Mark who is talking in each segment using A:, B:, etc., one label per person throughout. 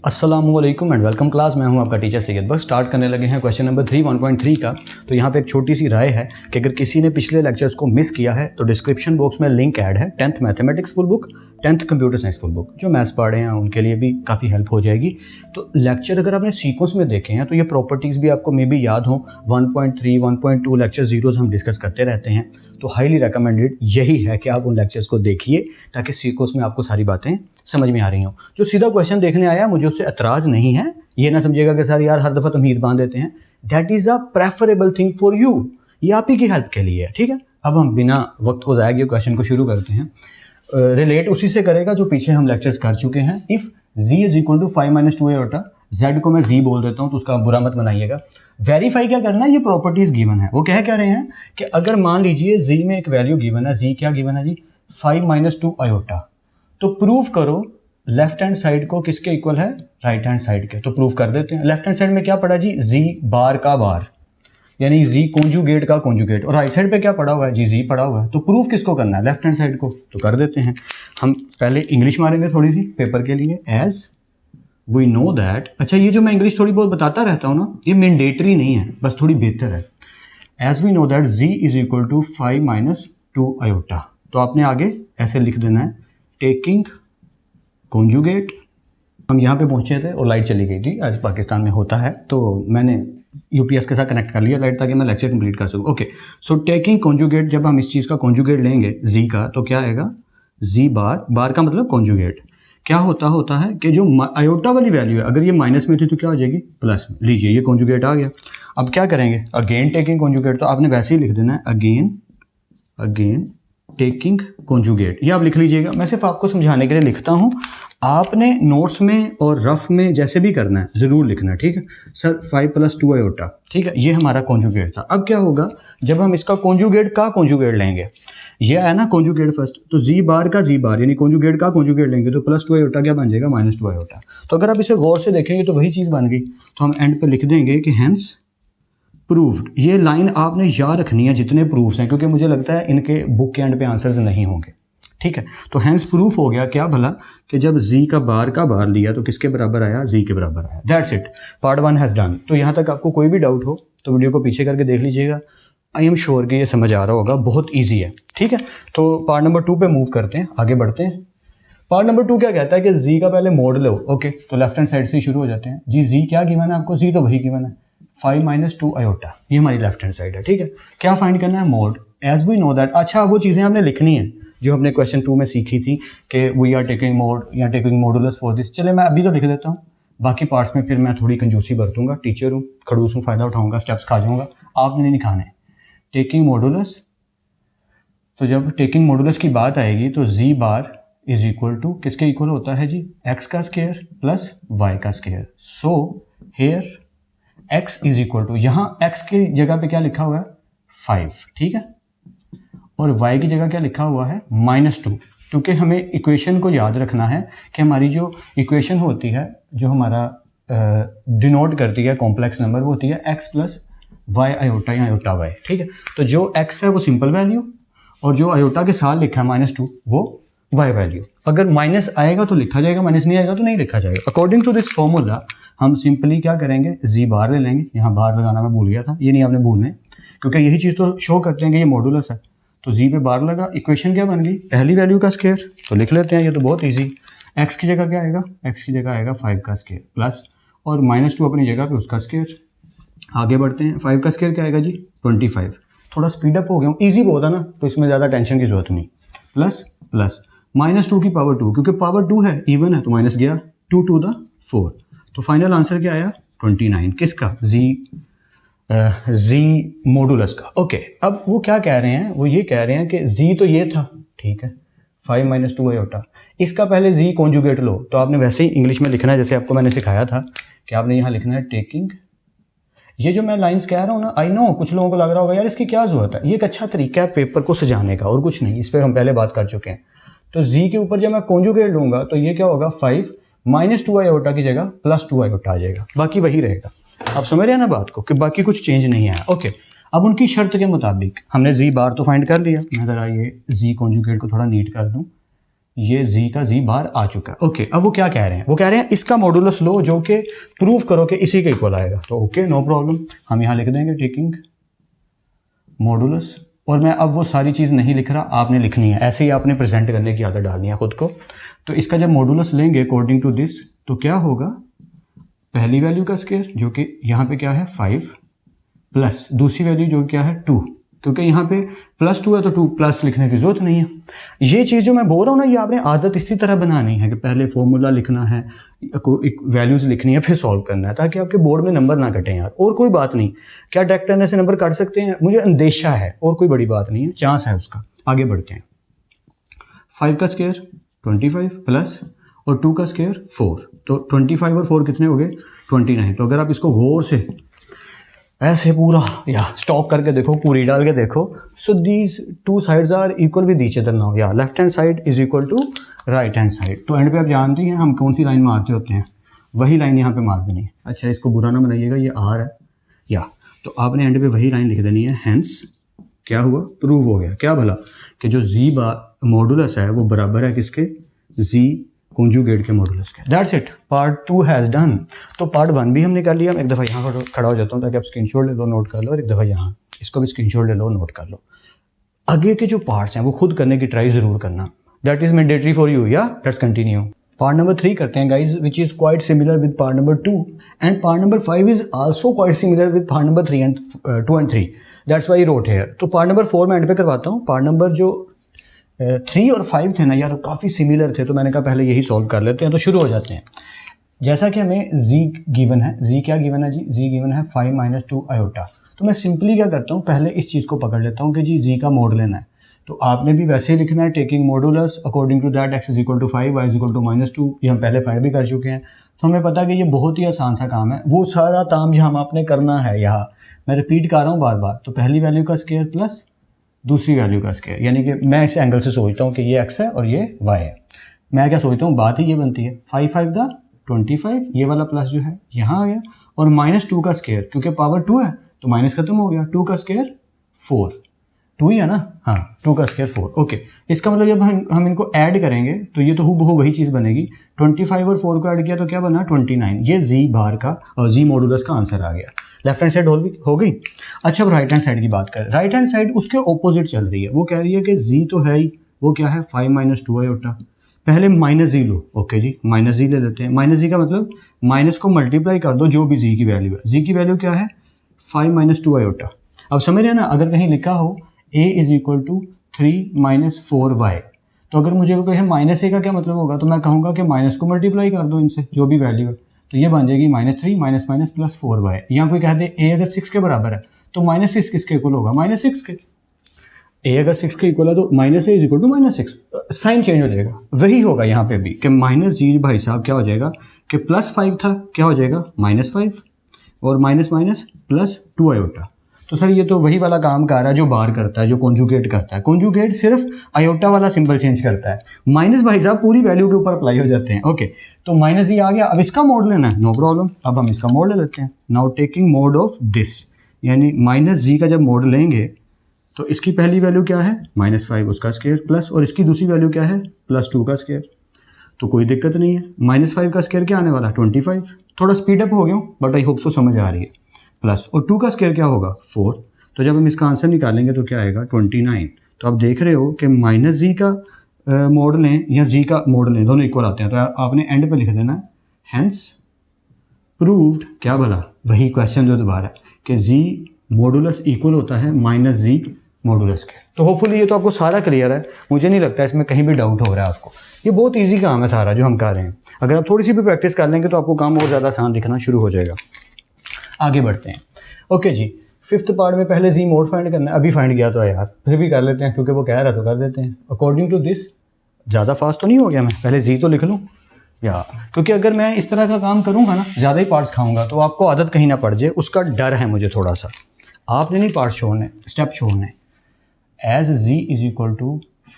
A: अस्सलामुअलैकुम and welcome class. मैं हूं आपका टीचर सैयद। बस स्टार्ट करने लगे हैं क्वेश्चन नंबर 3 1.3 का। तो यहाँ पे एक छोटी सी राय है कि अगर किसी ने पिछले लेक्चर्स को मिस किया है तो डिस्क्रिप्शन बॉक्स में लिंक ऐड है 10th mathematics full book, 10th computer science full book. जो मैथ्स पढ़ रहे हैं उनके लिए भी काफ़ी हेल्प हो जाएगी। तो लेक्चर अगर आपने सीक्वेंस में देखे हैं तो ये प्रॉपर्टीज़ भी आपको मे बी याद हो। 1.3 1.2 लेक्चर जीरोज़ हम डिस्कस करते रहते हैं, तो हाईली रिकमेंडेड यही है कि आप उन लेक्चर्स को देखिए ताकि सीक्वेंस में आपको सारी बातें समझ में आ रही हों। जो सीधा क्वेश्चन देखने आया मुझे उससे एतराज़ नहीं है, ये ना समझिएगा कि सर यार हर दफ़ा तमहीद बांध देते हैं। That is a preferable thing for you, ये आप ही की हेल्प के लिए है। ठीक है, अब हम बिना वक्त को ज़ाया किए क्वेश्चन को शुरू करते हैं। रिलेट उसी से करेगा जो पीछे हम लेक्चर्स कर चुके हैं। If z is equal to 5 - 2 iota, z को मैं z बोल देता हूँ तो उसका बुरा मत बनाइएगा। वेरीफाई क्या करना है, ये प्रॉपर्टीज गिवन है। वो कह रहे हैं कि अगर मान लीजिए z में एक वैल्यू गिवन है, z क्या गिवन है जी 5 - 2 आयोटा, तो प्रूव करो लेफ्ट हैंड साइड को किसके इक्वल है, राइट हैंड साइड के। तो प्रूव कर देते हैं। लेफ्ट हैंड साइड में क्या पड़ा जी, z बार का बार यानी z कॉन्जुगेट का कॉन्जुगेट, और राइट साइड पे क्या पड़ा हुआ है जी, z पड़ा हुआ है। तो प्रूफ किसको करना है, लेफ्ट हैंड साइड को। तो कर देते हैं। हम पहले इंग्लिश मारेंगे थोड़ी सी पेपर के लिए। एज वी नो दैट, अच्छा ये जो मैं इंग्लिश थोड़ी बहुत बताता रहता हूँ ना, ये मैंडेटरी नहीं है, बस थोड़ी बेहतर है। As we know that z is equal to 5 - 2 iota, तो आपने आगे ऐसे लिख देना है टेकिंग कॉन्जुगेट। हम यहाँ पे पहुँचे थे और लाइट चली गई थी, आज पाकिस्तान में होता है, तो मैंने यूपीएस के साथ कनेक्ट कर लिया लाइट ताकि मैं लेक्चर कंप्लीट कर सकूँ। ओके, सो टेकिंग कॉन्जुगेट, जब हम इस चीज़ का कॉन्जुगेट लेंगे z का, तो क्या आएगा z बार, बार का मतलब कॉन्जुगेट। क्या होता है कि जो आयोटा वाली वैल्यू है, अगर ये माइनस में थी तो क्या हो जाएगी, प्लस में। लीजिए ये कॉन्जुगेट आ गया। अब क्या करेंगे, अगेन टेकिंग कॉन्जुगेट, तो आपने वैसे ही लिख देना है अगेन टेकिंग कॉन्जुगेट। ये आप लिख लीजिएगा, मैं सिर्फ आपको समझाने के लिए लिखता हूँ। आपने नोट्स में और रफ में जैसे भी करना है ज़रूर लिखना है, ठीक है सर। 5 + 2 आयोटा, ठीक है, ये हमारा कॉन्जुगेट था। अब क्या होगा, जब हम इसका कॉन्जुगेट का कॉन्जुगेट लेंगे, ये है ना कॉन्जुगेट फर्स्ट, तो z बार का z बार यानी कॉन्जुगेट का कॉन्जुगेट लेंगे तो +2 आयोटा क्या बन जाएगा, -2 आयोटा। तो अगर आप इसे गौर से देखेंगे तो वही चीज़ बन गई। तो हम एंड पे लिख देंगे कि हैंस प्रूव्ड। ये लाइन आपने याद रखनी है जितने प्रूफ्स हैं, क्योंकि मुझे लगता है इनके बुक के एंड पे आंसर्स नहीं होंगे। ठीक है, तो हैंस प्रूफ हो गया क्या भला, कि जब z का बार लिया तो किसके बराबर आया, z के बराबर आया। That's it, part 1 has done. तो यहाँ तक आपको कोई भी डाउट हो तो वीडियो को पीछे करके देख लीजिएगा। आई एम श्योर कि ये समझ आ रहा होगा, बहुत ईजी है। ठीक है, तो पार्ट नंबर 2 पे मूव करते हैं, आगे बढ़ते हैं। पार्ट नंबर 2 क्या कहता है कि z का पहले मोड लो। ओके, तो लेफ्ट हैंड साइड से शुरू हो जाते हैं जी। z क्या गिवन है आपको, z तो वही गिवन है 5 - 2 आयोटा, ये हमारी लेफ्ट हैंड साइड है। ठीक है, क्या फाइंड करना है, mod. As we know that, अच्छा वो चीज़ें हमने लिखनी है जो हमने क्वेश्चन 2 में सीखी थी कि वी आर टेकिंग मोड या टेकिंग मॉडुलस फॉर दिस। चले मैं अभी तो लिख देता हूँ, बाकी पार्ट्स में फिर मैं थोड़ी कंजूसी बरतूंगा। टीचर हूँ, खड़ूस हूँ, फ़ायदा उठाऊंगा, स्टेप्स खा जाऊंगा, आपने नहीं खाने। टेकिंग मॉडुलस, तो जब टेकिंग मॉडुलस की बात आएगी तो z bar is equal to किसके इक्वल होता है जी, x का स्क्वायर प्लस y का square. So here x is equal to, यहाँ x की जगह पे क्या लिखा हुआ है 5, ठीक है, और y की जगह क्या लिखा हुआ है -2, क्योंकि हमें इक्वेशन को याद रखना है कि हमारी जो इक्वेशन होती है, जो हमारा डिनोट करती है कॉम्प्लेक्स नंबर, वो होती है x प्लस y आयोटा या आयोटा y। ठीक है, तो जो x है वो सिंपल वैल्यू, और जो आयोटा के साथ लिखा है -2 वो y वैल्यू। अगर माइनस आएगा तो लिखा जाएगा, माइनस नहीं आएगा तो नहीं लिखा जाएगा। अकॉर्डिंग टू दिस फॉर्मूला हम सिंपली क्या करेंगे, z बार ले लेंगे। यहाँ बार लगाना मैं भूल गया था, ये नहीं आपने भूलना है, क्योंकि यही चीज़ तो शो करते हैं कि ये मॉडुलस है। तो z पे बार लगा, इक्वेशन क्या बन गई, पहली वैल्यू का स्क्वायर। तो लिख लेते हैं, ये तो बहुत ईजी। x की जगह क्या आएगा, x की जगह आएगा 5 का स्क्वायर प्लस, और -2 अपनी जगह पे उसका स्क्वायर। आगे बढ़ते हैं, 5 का स्क्वायर क्या आएगा जी 25। थोड़ा स्पीड अप हो गया हूँ, ईजी बहुत है ना, तो इसमें ज़्यादा टेंशन की जरूरत नहीं। प्लस -2 की पावर 2, क्योंकि पावर 2 है, इवन है, तो माइनस गया, 2 to the 4। तो फाइनल आंसर क्या आया 29, किसका, z मॉडुलस का। ओके, अब वो क्या कह रहे हैं, वो ये कह रहे हैं कि z तो ये था, ठीक है, 5 - 2 आयोटा, इसका पहले z कॉन्जुगेट लो। तो आपने वैसे ही इंग्लिश में लिखना है जैसे आपको मैंने सिखाया था कि आपने यहाँ लिखना है टेकिंग। ये जो मैं लाइंस कह रहा हूँ ना, आई नो कुछ लोगों को लग रहा होगा यार इसकी क्या जरूरत है, ये एक अच्छा तरीका है पेपर को सजाने का और कुछ नहीं, इस पर हम पहले बात कर चुके हैं। तो z के ऊपर जब मैं कॉन्जुगेट लूंगा तो ये क्या होगा, 5 - 2 आयोटा की जगह +2 आयोटा आ जाएगा, बाकी वही रहेगा। आप समझ रहे हैं ना बात को, कि बाकी कुछ चेंज नहीं आया। ओके, अब उनकी शर्त के मुताबिक हमने z बार तो फाइंड कर लिया। मैं ज़रा ये z कॉन्जुगेट को थोड़ा नीट कर दूँ, ये जी का जी बार आ चुका है। ओके, अब वो क्या कह रहे हैं, वो कह रहे हैं इसका मॉडुलस लो जो कि प्रूव करो कि इसी के इक्वल आएगा। तो ओके, नो प्रॉब्लम, हम यहाँ लिख देंगे टेकिंग मॉडुलस। और मैं अब वो सारी चीज़ नहीं लिख रहा, आपने लिखनी है, ऐसे ही आपने प्रेजेंट करने की आदत डालनी है खुद को। तो इसका जब मॉडुलस लेंगे अकॉर्डिंग टू दिस, तो क्या होगा, पहली वैल्यू का स्क्वायर जो कि यहाँ पे क्या है 5 प्लस दूसरी वैल्यू जो क्या है 2, क्योंकि यहाँ पे +2 है तो 2 प्लस लिखने की जरूरत नहीं है। ये चीज़ जो मैं बोल रहा हूँ ना, ये आपने आदत इसी तरह बनानी है कि पहले फॉर्मूला लिखना है, वैल्यूज़ लिखनी है, फिर सॉल्व करना है, ताकि आपके बोर्ड में नंबर ना कटें यार। और कोई बात नहीं, क्या डायरेक्ट करने से नंबर कट सकते हैं, मुझे अंदेशा है, और कोई बड़ी बात नहीं है, चांस है उसका। आगे बढ़ते हैं। 5 का स्क्वायर 25 प्लस और 2 का स्क्वायर 4, तो 25 और 4 कितने हो गए 29। तो अगर आप इसको गौर से ऐसे पूरा या स्टॉक करके देखो, पूरी डाल के देखो, so these two sides are equal with each other now, या left hand side is equal to right hand side. तो एंड पे आप जानते हैं हम कौन सी लाइन मारते होते हैं, वही लाइन यहाँ पे मार देनी है। अच्छा, इसको बुरा ना बनाइएगा, ये आर है या, तो आपने एंड पे वही लाइन लिख देनी है। हेंस क्या हुआ, प्रूव हो गया क्या भला, कि जो जी मॉडुलस है वो बराबर है किसके, जी कॉन्जुगेट के मॉडुलस के। That's it, part 2 has done. तो पार्ट 1 भी हमने कर लिया। एक दफ़ा यहाँ खड़ा हो जाता हूँ ताकि आप स्क्रीनशॉट ले लो, नोट कर लो, और एक दफ़ा यहाँ इसको भी स्क्रीनशॉट ले लो, नोट कर लो। आगे के जो पार्ट्स हैं वो खुद करने की ट्राई ज़रूर करना, that is mandatory for you. या लेट्स कंटिन्यू। पार्ट नंबर 3 करते हैं guys, which is quite similar with part number 2, and part number 5 is also quite similar with part number 2 and 3, that's why wrote here. तो part number 4 मैं and पे करवाता हूँ। Part number जो 3 और 5 थे ना यार, काफ़ी सिमिलर थे, तो मैंने कहा पहले यही सॉल्व कर लेते हैं। तो शुरू हो जाते हैं। जैसा कि हमें z गिवन है, z क्या गिवन है जी, z गिवन है 5 - 2 आयोटा। तो मैं सिंपली क्या करता हूँ, पहले इस चीज़ को पकड़ लेता हूँ कि जी z का मोड लेना है। तो आपने भी वैसे ही लिखना है, taking modulus according to that x = 5 y = -2। ये हम पहले फाइंड भी कर चुके हैं, तो हमें पता है कि ये बहुत ही आसान सा काम है। वो सारा ताम झाम आपने करना है यहाँ, मैं रिपीट कर रहा हूँ बार बार। तो पहली वैल्यू का स्क्वायर प्लस दूसरी वैल्यू का स्क्वायर, यानी कि मैं इस एंगल से सोचता हूँ कि ये x है और ये y है। मैं क्या सोचता हूँ, बात ही ये बनती है 5 5 दा 25, ये वाला प्लस जो है यहाँ आ गया, और -2 का स्क्वायर, क्योंकि पावर 2 है तो माइनस खत्म हो गया, 2 का स्क्वायर 4, 2 ही है ना, हाँ 2 का स्क्वायर 4। ओके, इसका मतलब जब हम इनको ऐड करेंगे तो ये तो हूबहू वही चीज़ बनेगी। 25 और 4 को ऐड किया तो क्या बना 29। ये जी बार का और जी मॉडुलस का आंसर आ गया। लेफ्ट हैंड साइड हो गई। अच्छा, अब राइट हैंड साइड की बात करें। राइट हैंड साइड उसके ऑपोजिट चल रही है, वो कह रही है कि जी तो है ही, वो क्या है 5 - 2 आयोटा। पहले -z लो, ओके जी, -z ले लेते हैं। -z का मतलब माइनस को मल्टीप्लाई कर दो जो भी z की वैल्यू है। z की वैल्यू क्या है 5 - 2 आयोटा। अब समझ रहे हैं ना, अगर कहीं लिखा हो a = 3 - 4y, तो अगर मुझे कहे -a का क्या मतलब होगा, तो मैं कहूँगा कि माइनस को मल्टीप्लाई कर दो इनसे जो भी वैल्यू है, तो ये बन जाएगी -3 - प्लस 4y। यहाँ कोई कहते a अगर 6 के बराबर है तो -6 किसके इक्वल होगा, -6 के। a अगर 6 के इक्वल है तो -a = -6, साइन चेंज हो जाएगा। वही होगा यहाँ पे भी कि -g भाई साहब क्या हो जाएगा कि +5 था, क्या हो जाएगा -5, और माइनस +2 आयोटा। तो सर ये तो वही वाला काम कर रहा है जो बार करता है, जो कॉन्जुगेट करता है। कॉन्जुगेट सिर्फ आयोटा वाला सिंबल चेंज करता है, माइनस भाई साहब पूरी वैल्यू के ऊपर अप्लाई हो जाते हैं। ओके, तो -g आ गया। अब इसका मोड लेना है, नो प्रॉब्लम, अब हम इसका मोड ले लेते हैं। Now taking mode of this, यानी -g का जब मोड लेंगे तो इसकी पहली वैल्यू क्या है -5 उसका स्क्वायर प्लस, और इसकी दूसरी वैल्यू क्या है +2 का स्क्वायर। तो कोई दिक्कत नहीं है। -5 का स्क्वायर क्या आने वाला 25, थोड़ा स्पीड अप हो गया हूँ बट आई होप सो समझ आ रही है, प्लस, और 2 का स्क्वायर क्या होगा 4। तो जब हम इसका आंसर निकालेंगे तो क्या आएगा 29। तो आप देख रहे हो कि -g का मोड लें या g का मोड लें, दोनों इक्वल आते हैं। तो आपने एंड पे लिख देना है हेंस प्रूव्ड, क्या भला वही क्वेश्चन जो दोबारा कि g मॉडुलस इक्वल होता है -g मॉडुलस के। तो होपफुली ये तो आपको सारा क्लियर है, मुझे नहीं लगता इसमें कहीं भी डाउट हो रहा है आपको। ये बहुत इजी काम है सारा जो हम कर रहे हैं, अगर आप थोड़ी सी भी प्रैक्टिस कर लेंगे तो आपको काम और ज़्यादा आसान दिखना शुरू हो जाएगा। आगे बढ़ते हैं। ओके जी, 5th पार्ट में पहले जी मोड फाइंड करना है। अभी फाइंड किया तो है यार, फिर भी कर लेते हैं क्योंकि वो कह रहा तो कर देते हैं। अकॉर्डिंग टू दिस, ज़्यादा फास्ट तो नहीं हो गया, मैं पहले जी तो लिख लूँ या, क्योंकि अगर मैं इस तरह का काम करूँगा ना, ज़्यादा ही पार्ट्स खाऊंगा तो आपको आदत कहीं ना पड़ जाए, उसका डर है मुझे थोड़ा सा। आपने नहीं पार्ट छोड़ने, स्टेप छोड़ने। As z =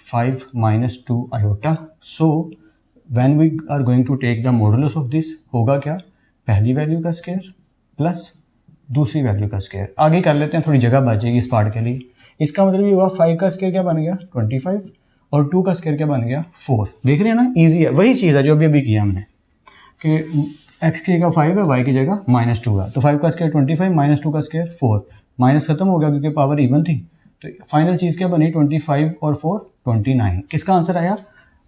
A: 5 - 2 iota, so when we are going to take the modulus of this, होगा क्या पहली वैल्यू का स्क्वायर प्लस दूसरी वैल्यू का स्क्वायर। आगे कर लेते हैं, थोड़ी जगह बचेगी इस पार्ट के लिए। इसका मतलब ये हुआ 5 का स्क्वायर क्या बन गया 25, और 2 का स्क्वायर क्या बन गया 4। देख रहे हैं ना, ईजी है, वही चीज़ है जो अभी किया हमने कि x की जगह 5 है, y की जगह -2 है, तो 5 का स्क्वायर 25 -2 का स्क्वायर 4, माइनस खत्म हो गया क्योंकि पावर इवन थी, तो फाइनल चीज़ क्या बनी 25 और 4 29। किसका आंसर आया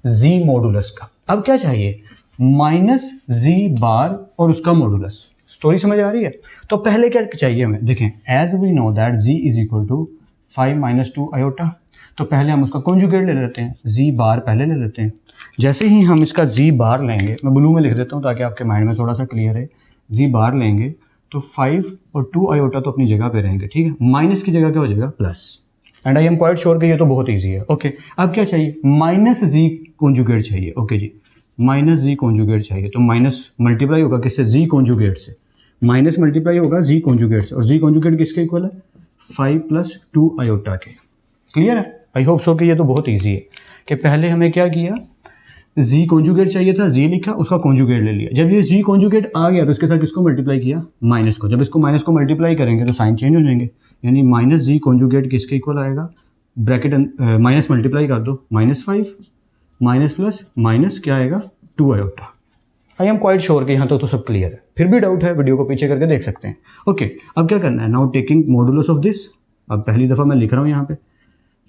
A: z मॉडुलस का। अब क्या चाहिए -z बार और उसका मॉडुलस। स्टोरी समझ आ रही है? तो पहले क्या चाहिए हमें, देखें as we know that z is equal to 5 - 2 iota, तो पहले हम उसका कॉन्जुगेट ले लेते हैं, z बार पहले ले लेते हैं। जैसे ही हम इसका z बार लेंगे, मैं ब्लू में लिख देता हूँ ताकि आपके माइंड में थोड़ा सा क्लियर है, z बार लेंगे तो 5 और 2 आयोटा तो अपनी जगह पे रहेंगे, ठीक है, माइनस की जगह क्या हो जाएगा plus, and I am quite sure कि ये तो बहुत ईजी है। ओके अब क्या चाहिए -z कॉन्जुगेट चाहिए। ओके जी, -z कॉन्जुगेट चाहिए, तो माइनस मल्टीप्लाई होगा किससे, z कॉन्जुगेट से, माइनस मल्टीप्लाई होगा z कॉन्जुगेट से, और z कॉन्जुगेट किसके इक्वल है 5 + 2 आयोटा के। क्लियर है? आई होप सो कि ये तो बहुत ईजी है कि पहले हमें क्या किया, z कॉन्जुगेट चाहिए था, z लिखा, उसका कॉन्जुगेट ले लिया। जब ये z कॉन्जुगेट आ गया तो उसके साथ किसको मल्टीप्लाई किया, माइनस को। जब इसको माइनस को मल्टीप्लाई करेंगे तो साइन चेंज हो जाएंगे, यानी -z कॉन्जुगेट किसके इक्वल आएगा, ब्रैकेट माइनस मल्टीप्लाई कर दो, -5 माइनस प्लस माइनस क्या आएगा 2 iota. I am quite sure कि यहाँ तो सब क्लियर है। फिर भी डाउट है वीडियो को पीछे करके देख सकते हैं। ओके अब क्या करना है, now taking modulus of this. अब पहली दफ़ा मैं लिख रहा हूँ यहाँ पे,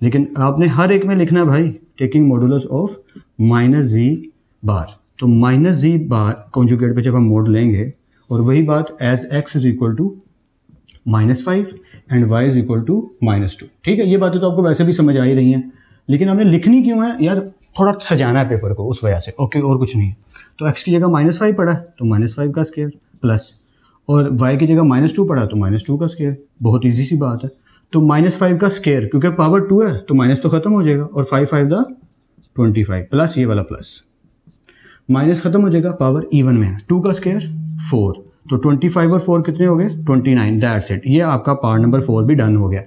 A: लेकिन आपने हर एक में लिखना है भाई, टेकिंग मॉडुलस ऑफ -z बार। तो -z बार कॉन्जुगेट पे जब हम मोड लेंगे, और वही बात as x is equal to -5 and y is equal to -2। ठीक है, ये बातें तो आपको वैसे भी समझ आ ही रही हैं, लेकिन हमने लिखनी क्यों है यार, थोड़ा सजाना है पेपर को उस वजह से। ओके और कुछ नहीं। तो x की जगह -5 पड़ा है तो -5 का स्क्वायर प्लस, और y की जगह -2 पड़ा तो -2 का स्क्वायर। बहुत ईजी सी बात है। तो -5 का स्क्वायर, क्योंकि पावर 2 है तो माइनस तो खत्म हो जाएगा, और 5 5 द 25 प्लस ये वाला प्लस, माइनस खत्म हो जाएगा, पावर इवन में है, 2 का स्क्वायर 4, तो 25 और 4 कितने हो गए 29। That's it. ये आपका पार्ट नंबर 4 भी डन हो गया।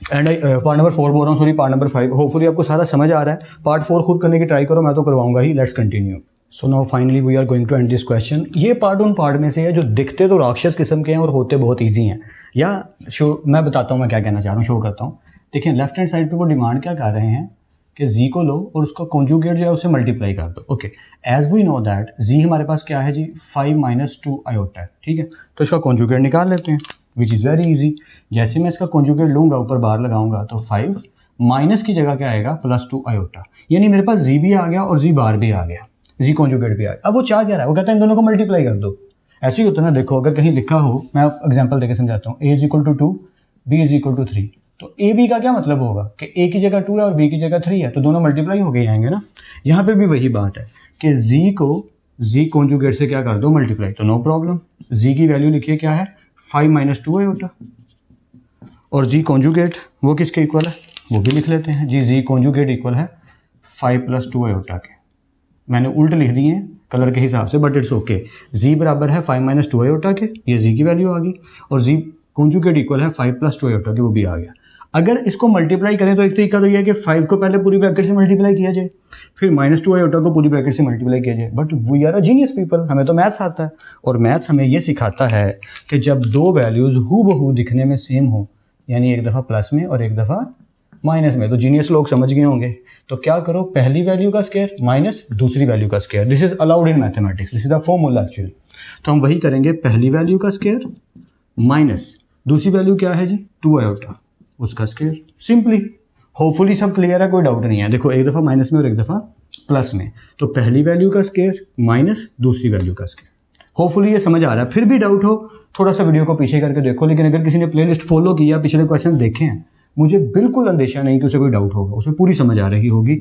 A: एंड पार्ट नंबर 4 बोल रहा हूँ, सॉरी पार्ट नंबर 5। होपफुली आपको सारा समझ आ रहा है। पार्ट 4 खुद करने की ट्राई करो, मैं तो करवाऊंगा ही। Let's continue. So now finally we are going to end this question. ये पार्ट उन पार्ट में से है जो दिखते तो राक्षस किस्म के हैं और होते बहुत ईजी हैं। या शो मैं बताता हूँ मैं क्या कहना चाह रहा हूँ, शो करता हूँ। देखिए लेफ्ट हैंड साइड पे वो डिमांड क्या कर रहे हैं कि z को लो और उसका कॉन्जुगेट जो है उसे मल्टीप्लाई कर दो। Okay as we know that z हमारे पास क्या है जी 5 - 2 आयोटा है, ठीक है, तो इसका कॉन्जुगेट निकाल लेते हैं, विच इज़ वेरी इजी। जैसे मैं इसका कॉन्जुगेट लूँगा, ऊपर बार लगाऊंगा, तो 5 माइनस की जगह क्या आएगा +2 आयोटा, यानी मेरे पास z भी आ गया और z बार भी आ गया, z कॉन्जुगेट भी आ गया। अब वो चाह क्या रहा है, वो कहता है इन दोनों को मल्टीप्लाई कर दो। ऐसे ही होता है ना, देखो अगर कहीं लिखा हो, मैं एग्जाम्पल देकर समझाता हूँ, a = 2 b = 3, तो ए बी का क्या मतलब होगा कि ए की जगह 2 है और बी की जगह 3 है, तो दोनों मल्टीप्लाई हो गए आएंगे ना। यहाँ पे भी वही बात है कि z को z कॉन्जुगेट से क्या कर दो मल्टीप्लाई, तो नो प्रॉब्लम। z की वैल्यू लिखिए क्या है 5 - 2 आयोटा, और z कॉन्जुगेट वो किसके इक्वल है वो भी लिख लेते हैं जी। z कॉन्जुगेट इक्वल है 5 + 2 आयोटा के। मैंने उल्ट लिख दिए हैं कलर के हिसाब से, बट इट्स ओके। z बराबर है 5 - 2 आयोटा के, ये z की वैल्यू आ गई, और z कॉन्जुगेट इक्वल है 5 + 2 आयोटा के, वो भी आ गया। अगर इसको मल्टीप्लाई करें तो एक तरीका तो यह है कि 5 को पहले पूरी ब्रैकेट से मल्टीप्लाई किया जाए, फिर -2 आयोटा को पूरी ब्रैकेट से मल्टीप्लाई किया जाए। But we are a genius people, हमें तो मैथ्स आता है, और मैथ्स हमें ये सिखाता है कि जब दो वैल्यूज़ हूबहू दिखने में सेम हो, यानी एक दफ़ा प्लस में और एक दफ़ा माइनस में, तो जीनियस लोग समझ गए होंगे। तो क्या करो, पहली वैल्यू का स्क्वायर माइनस दूसरी वैल्यू का square. This is allowed in mathematics, this is the formula actually. तो हम वही करेंगे, पहली वैल्यू का स्क्वायर माइनस दूसरी वैल्यू क्या है जी 2 आयोटा, उसका स्क्वायर। सिंपली, होपफुली सब क्लियर है, कोई डाउट नहीं है। देखो एक दफ़ा माइनस में और एक दफ़ा प्लस में, तो पहली वैल्यू का स्क्वायर माइनस दूसरी वैल्यू का स्क्वायर। होपफुली ये समझ आ रहा है। फिर भी डाउट हो थोड़ा सा वीडियो को पीछे करके देखो, लेकिन अगर किसी ने प्लेलिस्ट फॉलो किया, पिछले क्वेश्चन देखे हैं, मुझे बिल्कुल अंदेशा नहीं कि उसे कोई डाउट होगा, उसे पूरी समझ आ रही होगी।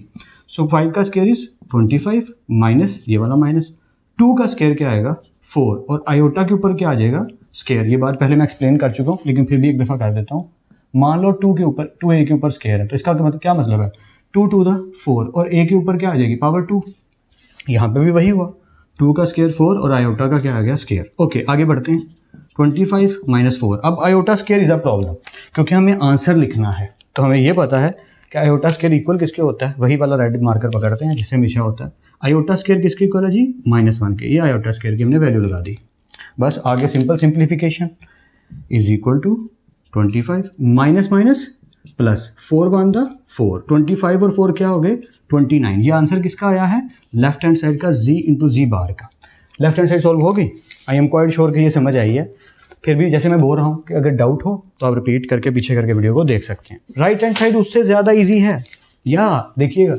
A: सो 5 का स्क्वायर इज 25 माइनस ये वाला माइनस 2 का स्क्वायर क्या आएगा 4, और आयोटा के ऊपर क्या आ जाएगा स्क्वायर। ये बात पहले मैं एक्सप्लेन कर चुका हूँ, लेकिन फिर भी एक दफ़ा कर देता हूँ। मान लो 2 के ऊपर 2a के ऊपर स्क्वायर है, तो इसका क्या मतलब है 2 × 4, और a के ऊपर क्या आ जाएगी पावर 2। यहाँ पे भी वही हुआ, 2 का स्क्वायर 4 और आयोटा का क्या आ गया स्क्वायर। ओके आगे बढ़ते हैं। 25 - 4। अब iota square is a problem, क्योंकि हमें आंसर लिखना है। तो हमें ये पता है कि आयोटा स्क्वायर इक्वल किसके होता है, वही वाला रेड मार्कर पकड़ते हैं जिससे हमेशा होता है। आयोटा स्क्वायर किसके इक्वल है जी -1 के। ये आयोटा स्क्वायर की हमने वैल्यू लगा दी। बस आगे simple simplification is equal to 25 minus minus plus 4 × 4, 25 और 4 क्या हो गए 29। ये आंसर किसका आया है? लेफ्ट हैंड साइड का z इंटू जी बार का। लेफ्ट हैंड साइड सॉल्व होगी? आई एम क्वाइट श्योर कि ये समझ आई है। फिर भी जैसे मैं बोल रहा हूँ कि अगर डाउट हो तो आप रिपीट करके पीछे करके वीडियो को देख सकते हैं। राइट हैंड साइड उससे ज़्यादा ईजी है। या देखिएगा,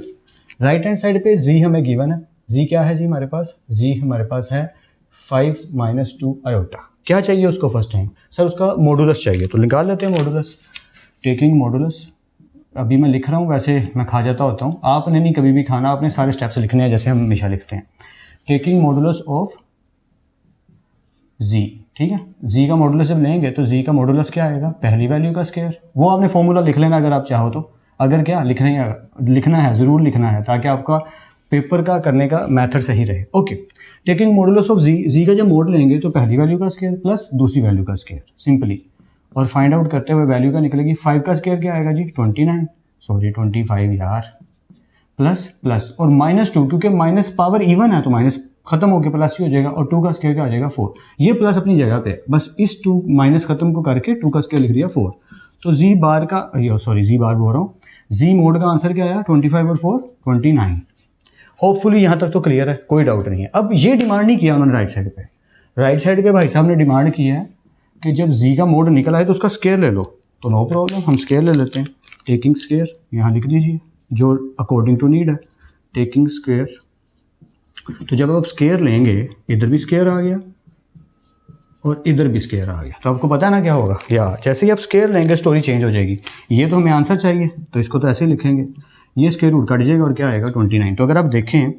A: राइट हैंड साइड पे z हमें गिवन है। z क्या है जी हमारे पास? z हमारे पास है 5 - 2 आयोटा। क्या चाहिए उसको फर्स्ट टाइम? सर उसका मॉडुलस चाहिए, तो निकाल लेते हैं मॉडुलस। टेकिंग मॉडुलस, अभी मैं लिख रहा हूँ, वैसे मैं खा जाता होता हूँ, आपने नहीं कभी भी खाना, आपने सारे स्टेप्स लिखने हैं जैसे हम हमेशा लिखते हैं। टेकिंग मॉडुलस ऑफ z, ठीक है। z का मॉडुलस जब लेंगे तो z का मॉडुलस क्या आएगा? पहली वैल्यू का स्क्वायर। वो आपने फॉर्मूला लिख लेना अगर आप चाहो तो। अगर क्या लिखना है ज़रूर लिखना है, ताकि आपका पेपर का करने का मेथड सही रहे। Okay, taking modulus of z का जब मोड लेंगे तो पहली वैल्यू का स्क्वायर प्लस दूसरी वैल्यू का स्क्वायर, सिंपली। और फाइंड आउट करते हुए वैल्यू का निकलेगी 5 का स्क्वायर क्या आएगा जी? 25 यार, प्लस प्लस और -2, क्योंकि माइनस पावर इवन है तो माइनस खत्म होकर प्लस ही हो जाएगा, और 2 का स्क्वायर क्या हो जाएगा? 4। ये प्लस अपनी जगह पे, बस इस 2 माइनस खत्म को करके 2 का स्क्वायर लिख दिया 4। तो जी बार का, जी बार बोल रहा हूँ, जी मोड का आंसर क्या आया? 25 और 4 29। होपफुली यहाँ तक तो क्लियर है, कोई डाउट नहीं है। अब ये डिमांड नहीं किया उन्होंने राइट साइड पे। राइट साइड पे भाई साहब ने डिमांड किया है कि जब जी का मोड निकल आए तो उसका स्क्वायर ले लो। तो नो प्रॉब्लम, हम स्क्वायर ले लेते हैं। टेकिंग स्क्वायर यहाँ लिख दीजिए जो अकॉर्डिंग टू नीड है, टेकिंग स्क्वायर। तो जब आप स्क्वायर लेंगे, इधर भी स्क्वायर आ गया और इधर भी स्क्वायर आ गया, तो आपको पता है ना क्या होगा? या जैसे ही आप स्क्वायर लेंगे स्टोरी चेंज हो जाएगी। ये तो हमें आंसर चाहिए, तो इसको तो ऐसे ही लिखेंगे, ये स्क्वायर रूट कट जाएगा और क्या आएगा? 29। तो अगर आप देखें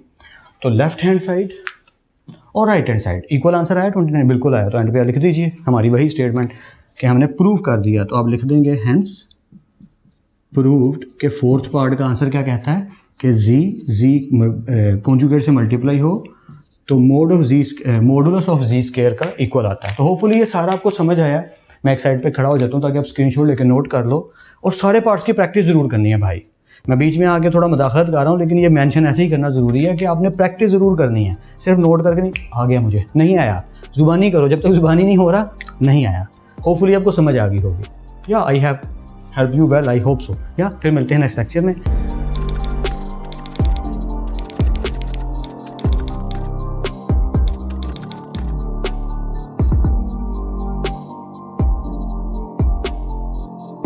A: तो लेफ्ट हैंड साइड और right hand side equal answer आया 29, बिल्कुल आया। तो एंड पे लिख दीजिए हमारी वही स्टेटमेंट कि हमने प्रूव कर दिया। तो आप लिख देंगे हेंस प्रूव्ड के फोर्थ पार्ट का आंसर क्या कहता है कि जी कॉन्जुगेट से मल्टीप्लाई हो तो मॉडुलस ऑफ जी स्क्वायर का इक्वल आता है। तो होपफुली ये सारा आपको समझ आया। मैं एक साइड पे खड़ा हो जाता हूँ ताकि आप स्क्रीनशॉट लेकर नोट कर लो, और सारे पार्ट्स की प्रैक्टिस ज़रूर करनी है भाई। मैं बीच में आके थोड़ा मदाखलत कर रहा हूँ, लेकिन ये मेंशन ऐसे ही करना ज़रूरी है कि आपने प्रैक्टिस ज़रूर करनी है। सिर्फ नोट करके नहीं, आ गया मुझे नहीं आया, ज़ुबानी करो। जब तक ज़ुबानी नहीं हो रहा नहीं आया। होपफुली आपको समझ आ गई होगी। या I have help you well, I hope so. या फिर मिलते हैं नेक्स्ट लेक्चर में।